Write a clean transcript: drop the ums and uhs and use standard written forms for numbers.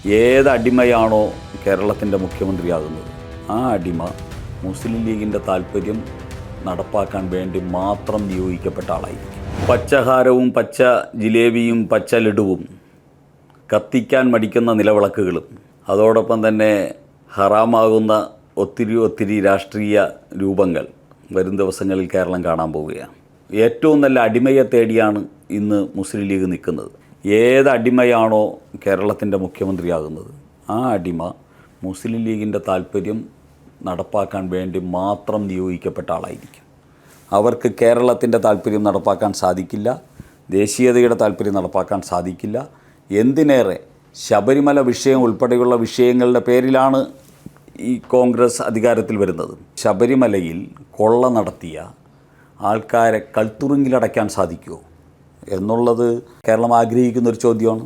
ഏത് അടിമയാണോ കേരളത്തിൻ്റെ മുഖ്യമന്ത്രിയാകുന്നത് ആ അടിമ മുസ്ലിം ലീഗിൻ്റെ താല്പര്യം നടപ്പാക്കാൻ വേണ്ടി മാത്രം നിയോഗിക്കപ്പെട്ട ആളായിരിക്കും. പച്ചഹാരവും പച്ച ജിലേബിയും പച്ച ലഡുവും കത്തിക്കാൻ മടിക്കുന്ന നിലവിളക്കുകളും അതോടൊപ്പം തന്നെ ഹറാമാകുന്ന ഒത്തിരി രാഷ്ട്രീയ രൂപങ്ങൾ വരും ദിവസങ്ങളിൽ കേരളം കാണാൻ പോവുകയാണ്. ഏറ്റവും നല്ല അടിമയെ തേടിയാണ് ഇന്ന് മുസ്ലിം ലീഗ് നിൽക്കുന്നത്. ഏത് അടിമയാണോ കേരളത്തിൻ്റെ മുഖ്യമന്ത്രിയാകുന്നത് ആ അടിമ മുസ്ലിം ലീഗിൻ്റെ താല്പര്യം നടപ്പാക്കാൻ വേണ്ടി മാത്രം നിയോഗിക്കപ്പെട്ട ആളായിരിക്കും. അവർക്ക് കേരളത്തിൻ്റെ താല്പര്യം നടപ്പാക്കാൻ സാധിക്കില്ല, ദേശീയതയുടെ താല്പര്യം നടപ്പാക്കാൻ സാധിക്കില്ല. എന്തിനേറെ ശബരിമല വിഷയം ഉൾപ്പെടെയുള്ള വിഷയങ്ങളുടെ പേരിലാണ് ഈ കോൺഗ്രസ് അധികാരത്തിൽ വരുന്നത്. ശബരിമലയിൽ കൊള്ള നടത്തിയ ആൾക്കാരെ കൽത്തുറുങ്കിലടയ്ക്കാൻ സാധിക്കുമോ എന്നുള്ളത് കേരളം ആഗ്രഹിക്കുന്നൊരു ചോദ്യമാണ്.